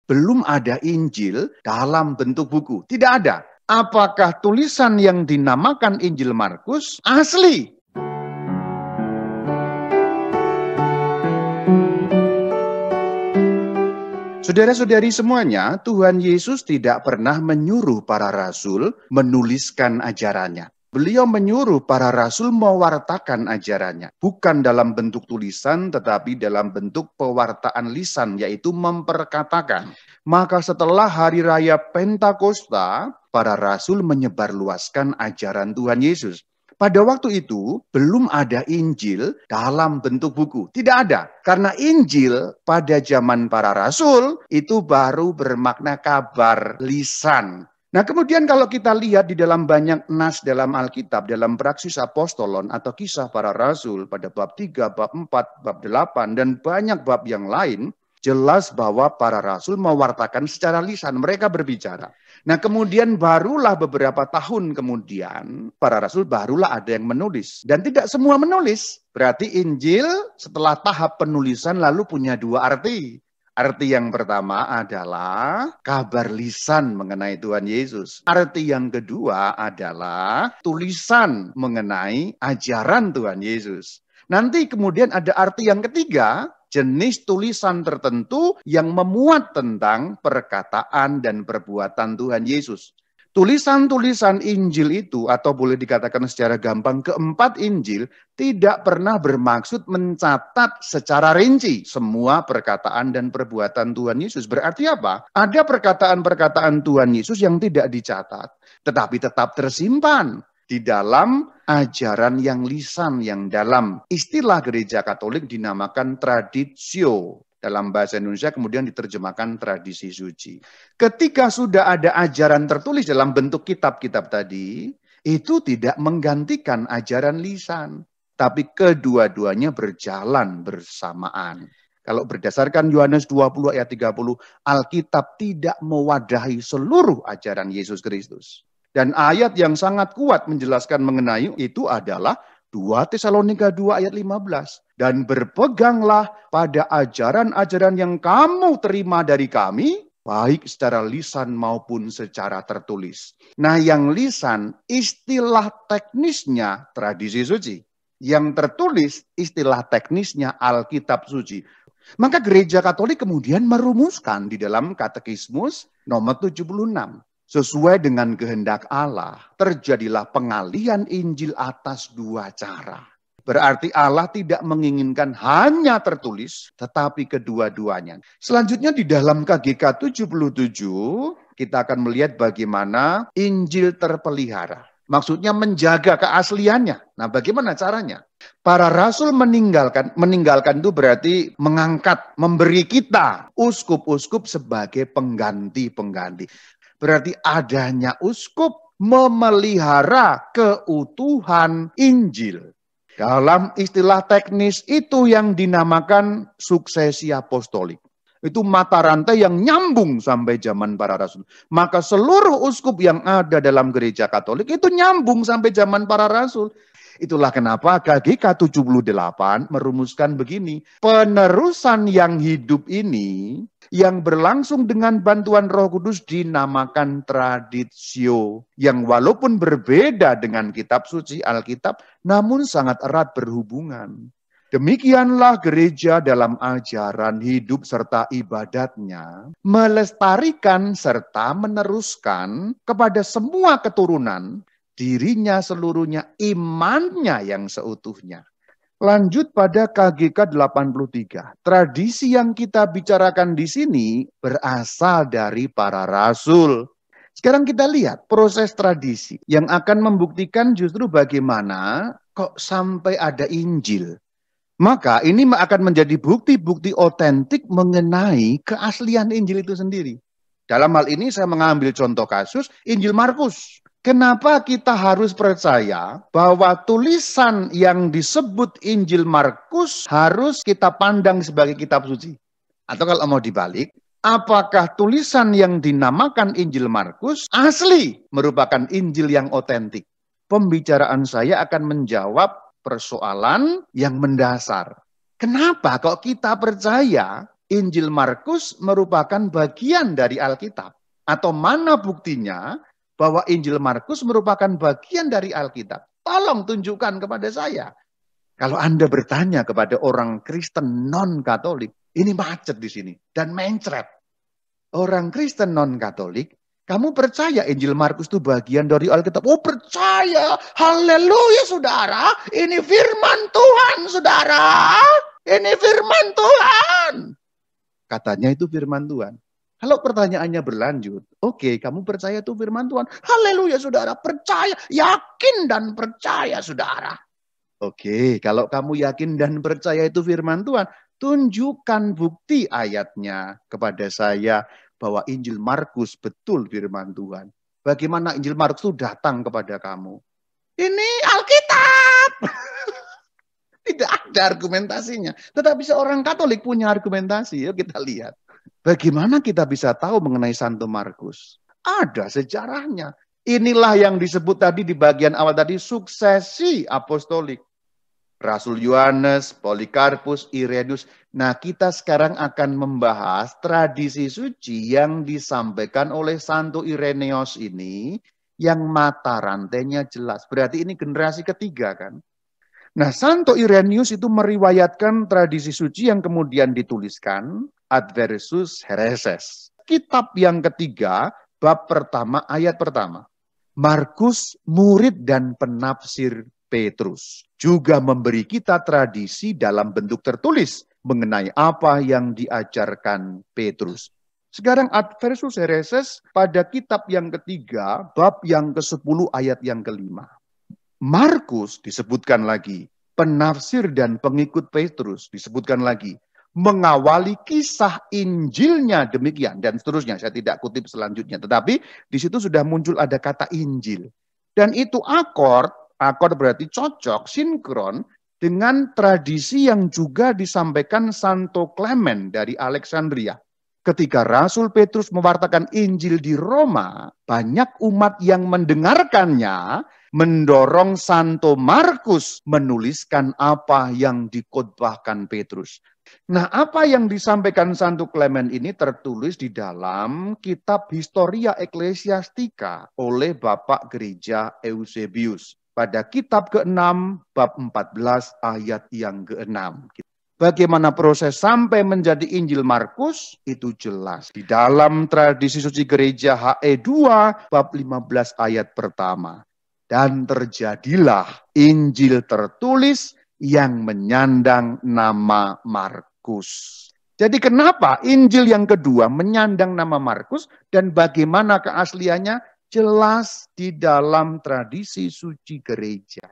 belum ada Injil dalam bentuk buku. Tidak ada. Apakah tulisan yang dinamakan Injil Markus asli? Saudara-saudari semuanya, Tuhan Yesus tidak pernah menyuruh para rasul menuliskan ajarannya. Beliau menyuruh para rasul mewartakan ajarannya. Bukan dalam bentuk tulisan, tetapi dalam bentuk pewartaan lisan, yaitu memperkatakan. Maka setelah hari raya Pentakosta, para rasul menyebarluaskan ajaran Tuhan Yesus. Pada waktu itu, belum ada Injil dalam bentuk buku. Tidak ada. Karena Injil pada zaman para rasul, itu baru bermakna kabar lisan. Nah, kemudian kalau kita lihat di dalam banyak nas dalam Alkitab, dalam Praksis Apostolon atau Kisah Para Rasul pada bab 3, bab 4, bab 8, dan banyak bab yang lain, jelas bahwa para rasul mewartakan secara lisan, mereka berbicara. Nah, kemudian barulah beberapa tahun kemudian, para rasul barulah ada yang menulis. Dan tidak semua menulis. Berarti Injil setelah tahap penulisan lalu punya dua arti. Arti yang pertama adalah kabar lisan mengenai Tuhan Yesus. Arti yang kedua adalah tulisan mengenai ajaran Tuhan Yesus. Nanti kemudian ada arti yang ketiga, jenis tulisan tertentu yang memuat tentang perkataan dan perbuatan Tuhan Yesus. Tulisan-tulisan Injil itu, atau boleh dikatakan secara gampang, keempat Injil tidak pernah bermaksud mencatat secara rinci semua perkataan dan perbuatan Tuhan Yesus. Berarti apa? Ada perkataan-perkataan Tuhan Yesus yang tidak dicatat, tetapi tetap tersimpan di dalam ajaran yang lisan, yang dalam istilah gereja Katolik dinamakan traditio. Dalam bahasa Indonesia kemudian diterjemahkan tradisi suci. Ketika sudah ada ajaran tertulis dalam bentuk kitab-kitab tadi, itu tidak menggantikan ajaran lisan. Tapi kedua-duanya berjalan bersamaan. Kalau berdasarkan Yohanes 20 ayat 30, Alkitab tidak mewadahi seluruh ajaran Yesus Kristus. Dan ayat yang sangat kuat menjelaskan mengenai itu adalah 2 Tesalonika 2 ayat 15. Dan berpeganglah pada ajaran-ajaran yang kamu terima dari kami, baik secara lisan maupun secara tertulis. Nah, yang lisan istilah teknisnya tradisi suci. Yang tertulis istilah teknisnya Alkitab suci. Maka gereja Katolik kemudian merumuskan di dalam Katekismus nomor 76. Sesuai dengan kehendak Allah, terjadilah pengalihan Injil atas dua cara. Berarti Allah tidak menginginkan hanya tertulis, tetapi kedua-duanya. Selanjutnya di dalam KGK 77, kita akan melihat bagaimana Injil terpelihara. Maksudnya menjaga keasliannya. Nah, bagaimana caranya? Para rasul meninggalkan itu berarti mengangkat, memberi kita uskup-uskup sebagai pengganti-pengganti. Berarti adanya uskup memelihara keutuhan Injil. Dalam istilah teknis itu yang dinamakan suksesi apostolik. Itu mata rantai yang nyambung sampai zaman para rasul. Maka seluruh uskup yang ada dalam gereja Katolik itu nyambung sampai zaman para rasul. Itulah kenapa KGK 78 merumuskan begini. Penerusan yang hidup ini, yang berlangsung dengan bantuan Roh Kudus dinamakan traditio. Yang walaupun berbeda dengan kitab suci Alkitab, namun sangat erat berhubungan. Demikianlah gereja dalam ajaran hidup serta ibadatnya, melestarikan serta meneruskan kepada semua keturunan, dirinya seluruhnya, imannya yang seutuhnya. Lanjut pada KGK 83. Tradisi yang kita bicarakan di sini berasal dari para rasul. Sekarang kita lihat proses tradisi yang akan membuktikan justru bagaimana kok sampai ada Injil. Maka ini akan menjadi bukti-bukti otentik mengenai keaslian Injil itu sendiri. Dalam hal ini saya mengambil contoh kasus Injil Markus. Kenapa kita harus percaya bahwa tulisan yang disebut Injil Markus harus kita pandang sebagai kitab suci? Atau kalau mau dibalik, apakah tulisan yang dinamakan Injil Markus asli merupakan Injil yang otentik? Pembicaraan saya akan menjawab persoalan yang mendasar. Kenapa kok kita percaya Injil Markus merupakan bagian dari Alkitab? Atau mana buktinya bahwa Injil Markus merupakan bagian dari Alkitab? Tolong tunjukkan kepada saya. Kalau Anda bertanya kepada orang Kristen non-Katolik, ini macet di sini dan mencret. Orang Kristen non-Katolik, kamu percaya Injil Markus itu bagian dari Alkitab? Oh, percaya. Haleluya, saudara. Ini firman Tuhan, saudara. Ini firman Tuhan. Katanya itu firman Tuhan. Kalau pertanyaannya berlanjut, oke, kamu percaya itu firman Tuhan. Haleluya, saudara. Percaya, yakin dan percaya, saudara. Oke, kalau kamu yakin dan percaya itu firman Tuhan, tunjukkan bukti ayatnya kepada saya bahwa Injil Markus betul firman Tuhan. Bagaimana Injil Markus itu datang kepada kamu? Ini Alkitab. Tidak ada argumentasinya. Tetapi seorang Katolik punya argumentasi. Yuk kita lihat. Bagaimana kita bisa tahu mengenai Santo Markus? Ada sejarahnya. Inilah yang disebut tadi di bagian awal tadi, suksesi apostolik. Rasul Yohanes, Polikarpus, Irenaeus. Nah, kita sekarang akan membahas tradisi suci yang disampaikan oleh Santo Irenaeus ini, yang mata rantainya jelas. Berarti ini generasi ketiga kan? Nah, Santo Irenaeus itu meriwayatkan tradisi suci yang kemudian dituliskan, Adversus Hereses. Kitab yang ketiga, bab pertama, ayat pertama. Markus, murid dan penafsir Petrus, juga memberi kita tradisi dalam bentuk tertulis mengenai apa yang diajarkan Petrus. Sekarang Adversus Hereses pada kitab yang ketiga, bab yang ke-10 ayat yang ke-5. Markus disebutkan lagi, penafsir dan pengikut Petrus disebutkan lagi, mengawali kisah Injilnya demikian, dan seterusnya. Saya tidak kutip selanjutnya, tetapi di situ sudah muncul ada kata Injil. Dan itu akord berarti cocok, sinkron dengan tradisi yang juga disampaikan Santo Clement dari Alexandria. Ketika Rasul Petrus mewartakan Injil di Roma, banyak umat yang mendengarkannya, mendorong Santo Markus menuliskan apa yang dikhotbahkan Petrus. Nah, apa yang disampaikan Santo Clement ini tertulis di dalam kitab Historia Ecclesiastica oleh Bapak Gereja Eusebius. Pada kitab ke-6, bab 14, ayat yang ke-6. Bagaimana proses sampai menjadi Injil Markus? Itu jelas. Di dalam tradisi suci gereja HE2, bab 15, ayat pertama. Dan terjadilah Injil tertulis yang menyandang nama Markus. Jadi kenapa Injil yang kedua menyandang nama Markus dan bagaimana keasliannya? Jelas di dalam tradisi suci gereja.